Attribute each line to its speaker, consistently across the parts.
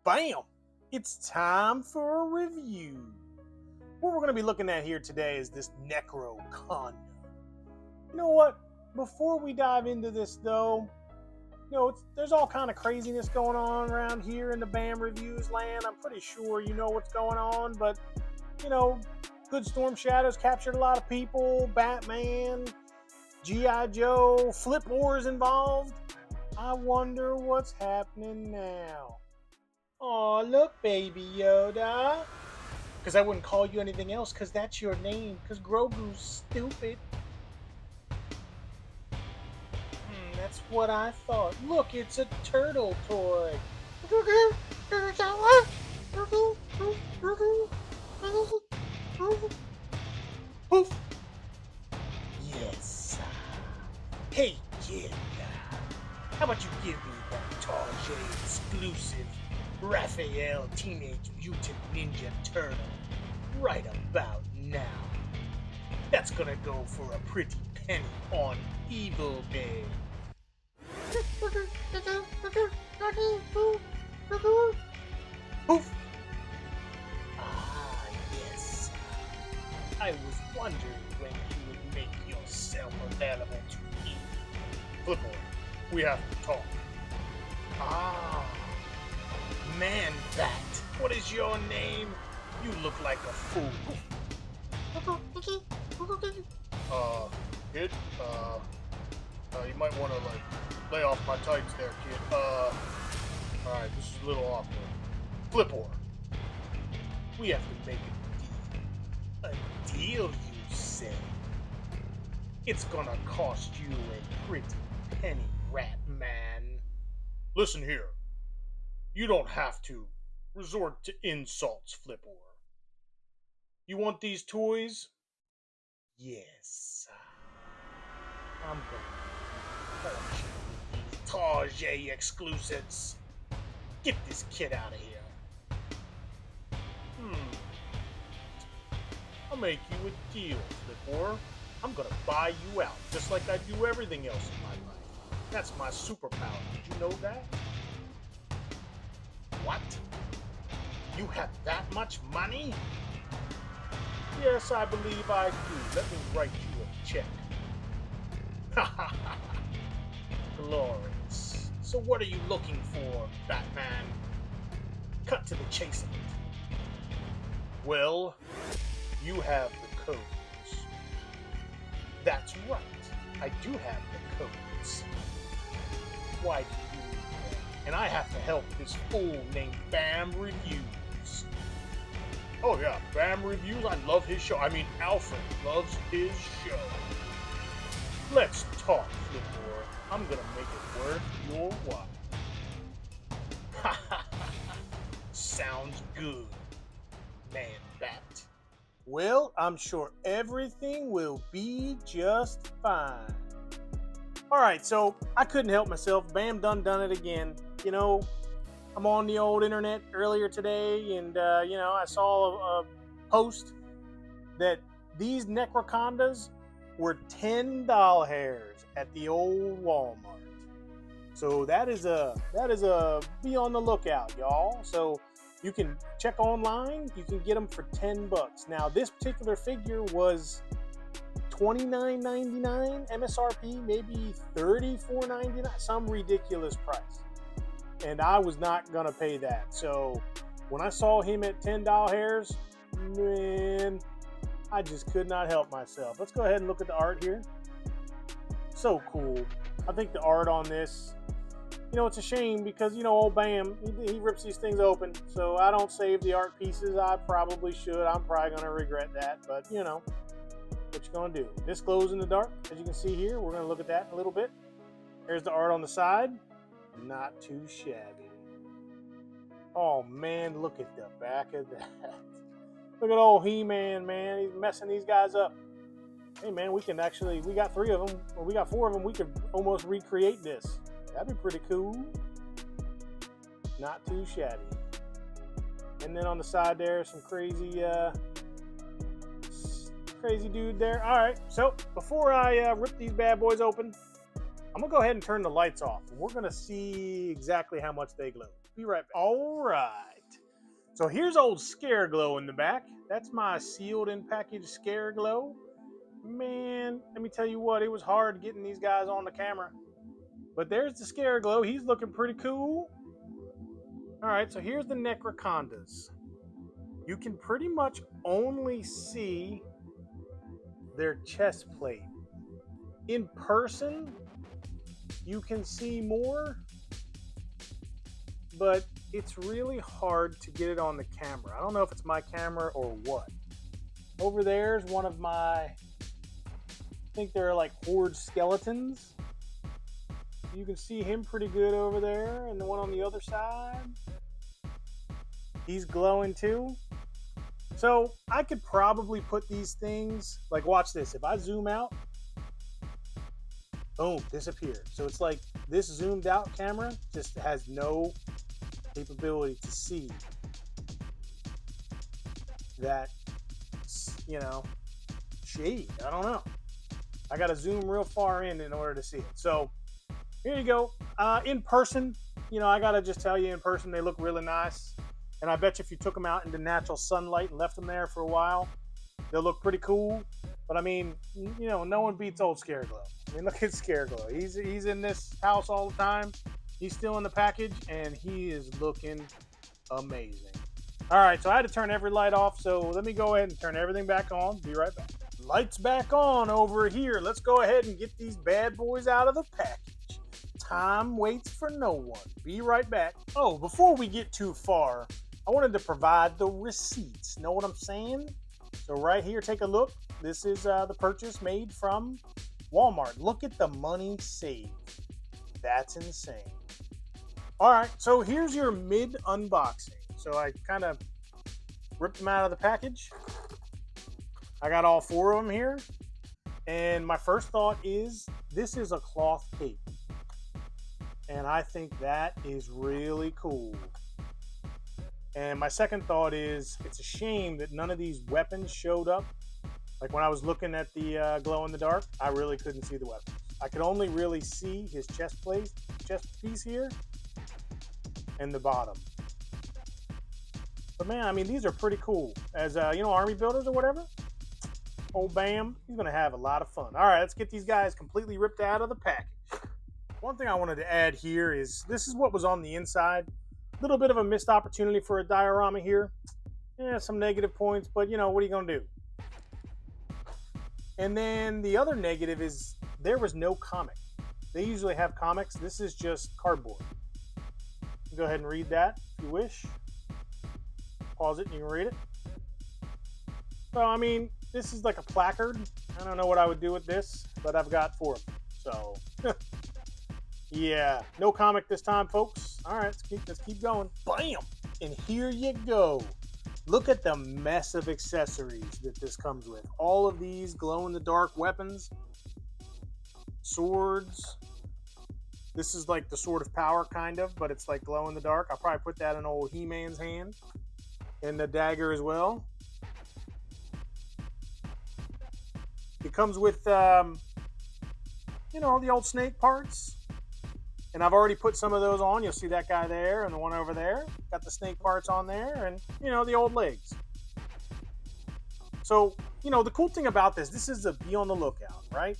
Speaker 1: Bam! It's time for a review. What we're going to be looking at here today is this Necro-Conda. You know what? Before we dive into this, though, there's all kind of craziness going on around here in the BAM reviews land. I'm pretty sure you know what's going on, but Good Storm Shadows captured a lot of people. Batman, G.I. Joe, Flip Wars involved. I wonder what's happening now. Aw, look, Baby Yoda. Because I wouldn't call you anything else, because that's your name, because Grogu's stupid. That's what I thought. Look, it's a turtle toy. Poof. Yes. Hey, kid. How about you give me that Target exclusive Raphael Teenage Mutant Ninja Turtle right about now? That's gonna go for a pretty penny on eBay. Poof. Ah, yes. I was wondering when you would make yourself available to me. Flipboard, we have to talk. Ah, Man Bat, what is your name? You look like a fool.
Speaker 2: Kid, you might want to, lay off my tights there, kid. Alright, this is a little awkward. Flipboard.
Speaker 1: We have to make a deal. A deal, you say? It's gonna cost you a pretty penny, rat man.
Speaker 2: Listen here. You don't have to resort to insults, Flipboard. You want these toys?
Speaker 1: Yes. I'm gonna torture these Target exclusives. Get this kid out of here.
Speaker 2: I'll make you a deal, Flipboard. I'm gonna buy you out, just like I do everything else in my life. That's my superpower. Did you know that?
Speaker 1: What? You have that much money?
Speaker 2: Yes, I believe I do. Let me write you a check.
Speaker 1: Ha ha ha. Glorious. So what are you looking for, Batman? Cut to the chase of it.
Speaker 2: Well, you have the codes.
Speaker 1: That's right. I do have the codes. Why do you need them? And I have to help this fool named BAM Reviews.
Speaker 2: Oh yeah, BAM Reviews, I love his show. I mean, Alfred loves his show. Let's talk, Flipboard. I'm gonna make it worth your while.
Speaker 1: Ha ha ha. Sounds good, Man Bat. Well, I'm sure everything will be just fine. Alright, so I couldn't help myself. BAM done it again. I'm on the old internet earlier today, and I saw a post that these Necro-Condas were $10 hairs at the old Walmart. So that is a be on the lookout, y'all. So you can check online. You can get them for $10. Now this particular figure was $29.99 MSRP, maybe $34.99, some ridiculous price. And I was not gonna pay that. So when I saw him at $10 hairs, man, I just could not help myself. Let's go ahead and look at the art here. So cool. I think the art on this, it's a shame because, old BAM, he rips these things open. So I don't save the art pieces. I probably should. I'm probably going to regret that. But, what you going to do? This glows in the dark, as you can see here. We're going to look at that in a little bit. There's the art on the side. Not too shabby. Oh, man, look at the back of that. Look at old He-Man, man. He's messing these guys up. Hey, man, we got 3 of them, or we got 4 of them. We could almost recreate this. That'd be pretty cool. Not too shabby. And then on the side there, some crazy dude there. All right, so before I rip these bad boys open, I'm going to go ahead and turn the lights off. And we're going to see exactly how much they glow. Be right back. All right. So here's old Scare Glow in the back. That's my sealed and packaged Scare Glow. Man, let me tell you what, it was hard getting these guys on the camera. But there's the Scare Glow. He's looking pretty cool. All right, so here's the Necro-Condas. You can pretty much only see their chest plate. In person, you can see more, but it's really hard to get it on the camera. I don't know if it's my camera or what. Over there's one of my, I think they're like horde skeletons. You can see him pretty good over there, and the one on the other side, he's glowing too. So I could probably put these things, like watch this, if I zoom out, boom, disappeared. So it's like this zoomed out camera just has no capability to see that, you know, shade. I don't know. I got to zoom real far in order to see it. So here you go. In person, you know, I got to just tell you, in person, they look really nice. And I bet you if you took them out into natural sunlight and left them there for a while, they'll look pretty cool. But I mean, you know, no one beats old Scare Glow. I mean, look at Scare Glow. He's in this house all the time. He's still in the package, and he is looking amazing. All right, so I had to turn every light off. So let me go ahead and turn everything back on. Be right back. Lights back on over here. Let's go ahead and get these bad boys out of the package. Time waits for no one. Be right back. Oh, before we get too far, I wanted to provide the receipts. Know what I'm saying? So right here, take a look. This is the purchase made from Walmart. Look at the money saved. That's insane. All right, so here's your mid unboxing. So I kind of ripped them out of the package. I got all four of them here. And my first thought is this is a cloth cape. And I think that is really cool. And my second thought is it's a shame that none of these weapons showed up. Like when I was looking at the glow in the dark, I really couldn't see the weapons. I could only really see his chest piece here and the bottom. But man, I mean, these are pretty cool. As you know, army builders or whatever, old Bam, he's gonna have a lot of fun. All right, let's get these guys completely ripped out of the package. One thing I wanted to add here is this is what was on the inside. A little bit of a missed opportunity for a diorama here. Yeah, some negative points, but you know, what are you gonna do? And then the other negative is there was no comic. They usually have comics. This is just cardboard. Go ahead and read that if you wish. Pause it and you can read it. So, I mean, this is like a placard. I don't know what I would do with this, but I've got four of them. So, yeah, no comic this time, folks. All right, let's keep going. Bam! And here you go. Look at the mess of accessories that this comes with. All of these glow-in-the-dark weapons, swords. This is like the Sword of Power, kind of, but it's like glow-in-the-dark. I'll probably put that in old He-Man's hand. And the dagger as well. It comes with, you know, the old snake parts. And I've already put some of those on. You'll see that guy there and the one over there. Got the snake parts on there and, you know, the old legs. So, you know, the cool thing about this is a be on the lookout, right?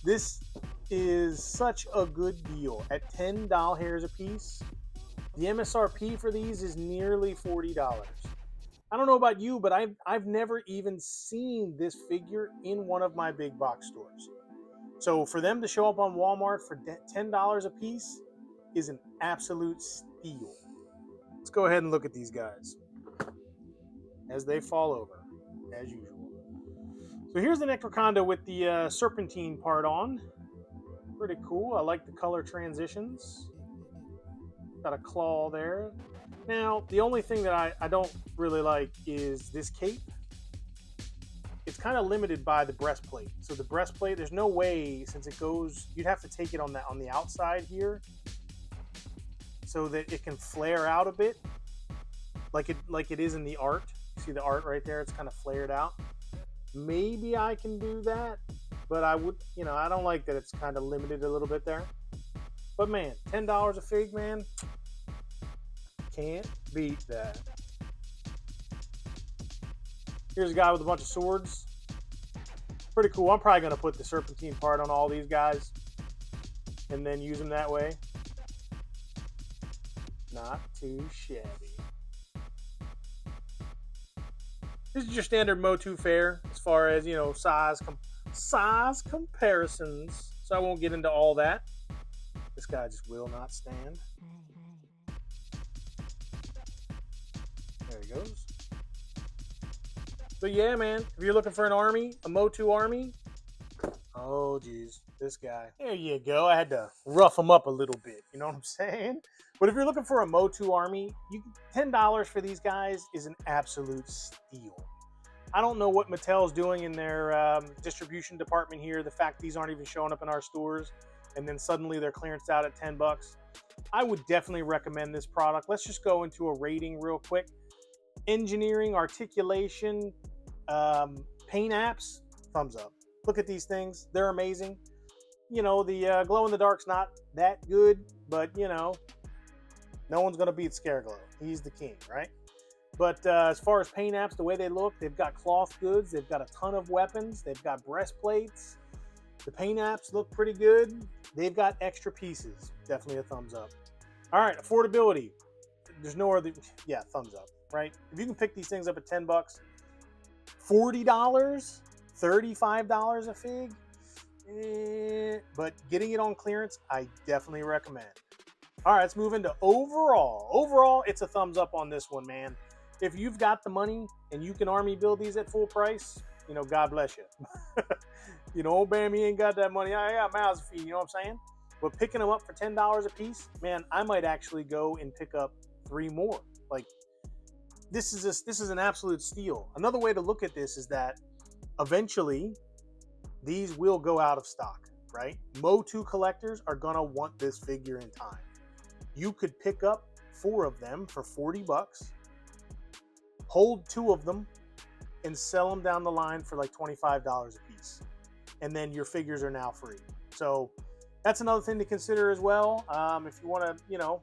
Speaker 1: This is such a good deal. At 10 doll hairs a piece, the MSRP for these is nearly $40. I don't know about you, but I've never even seen this figure in one of my big box stores. So for them to show up on Walmart for $10 a piece is an absolute steal. Let's go ahead and look at these guys as they fall over, as usual. So here's the Necro-Conda with the serpentine part on. Pretty cool. I like the color transitions. Got a claw there. Now, the only thing that I don't really like is this cape. It's kind of limited by the breastplate. So the breastplate, there's no way, since it goes, you'd have to take it on the outside here so that it can flare out a bit like it is in the art. See the art right there? It's kind of flared out. Maybe I can do that, but I would, you know, I don't like that it's kind of limited a little bit there. But man, $10 a fig, man, can't beat that. Here's a guy with a bunch of swords. Pretty cool. I'm probably going to put the serpentine part on all these guys and then use them that way. Not too shabby. This is your standard MOTU fare as far as, you know, size comparisons. So I won't get into all that. This guy just will not stand. There he goes. But yeah, man, if you're looking for an army, a MOTU army, oh geez, this guy. There you go. I had to rough him up a little bit. You know what I'm saying? But if you're looking for a MOTU army, $10 for these guys is an absolute steal. I don't know what Mattel's doing in their distribution department here. The fact these aren't even showing up in our stores, and then suddenly they're clearanced out at $10. I would definitely recommend this product. Let's just go into a rating real quick. Engineering, articulation, paint apps, thumbs up. Look at these things. They're amazing. You know, the glow in the dark's not that good, but you know, no one's going to beat Scareglow. He's the king, right? But as far as paint apps, the way they look, they've got cloth goods. They've got a ton of weapons. They've got breastplates. The paint apps look pretty good. They've got extra pieces. Definitely a thumbs up. All right, affordability. There's no other, yeah, thumbs up, right? If you can pick these things up at $10, $40, $35 a fig, but getting it on clearance, I definitely recommend. All right, let's move into overall. Overall, it's a thumbs up on this one, man. If you've got the money and you can army build these at full price, you know, God bless you. You know, bam, he ain't got that money. I got mouths to feed, you know what I'm saying? But picking them up for $10 a piece, man, I might actually go and pick up 3 more. Like, this is an absolute steal. Another way to look at this is that eventually these will go out of stock, right? MOTU collectors are gonna want this figure in time. You could pick up 4 of them for $40, hold 2 of them, and sell them down the line for like $25 a piece. And then your figures are now free. So that's another thing to consider as well. If you want to, you know,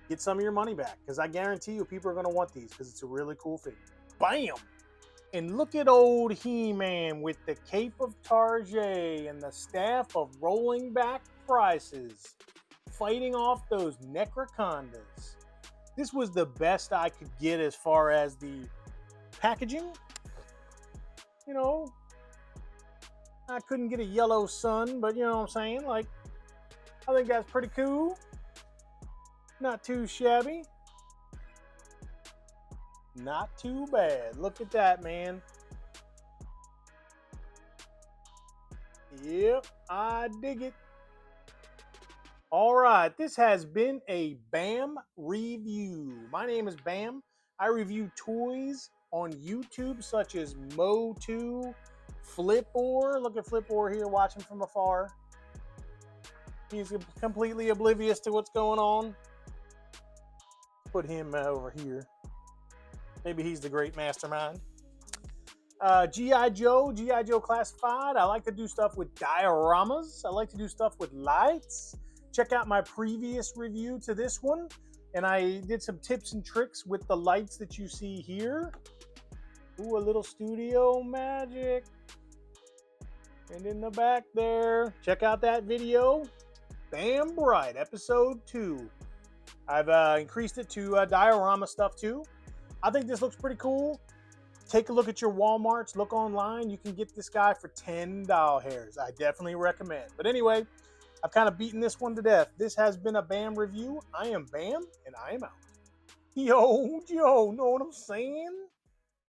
Speaker 1: get some of your money back, because I guarantee you people are going to want these because it's a really cool figure. Bam! And look at old He-Man with the cape of Tarjay and the staff of rolling back prices, fighting off those Necro-Condas. This was the best I could get as far as the packaging. You know, I couldn't get a yellow sun, but you know what I'm saying? Like, I think that's pretty cool. Not too shabby. Not too bad. Look at that, man. Yep, I dig it. All right, this has been a BAM review. My name is BAM. I review toys on YouTube such as MOTU, Flipor. Look at Flipor here watching from afar. He's completely oblivious to what's going on. Put him over here. Maybe he's the great mastermind. G.I. Joe Classified. I like to do stuff with dioramas. I like to do stuff with lights. Check out my previous review to this one. And I did some tips and tricks with the lights that you see here. Ooh, a little studio magic. And in the back there, check out that video. Bam Bright, episode 2. I've increased it to diorama stuff too. I think this looks pretty cool. Take a look at your Walmarts. Look online. You can get this guy for $10 hairs. I definitely recommend. But anyway, I've kind of beaten this one to death. This has been a BAM review. I am BAM, and I am out. Yo, know what I'm saying?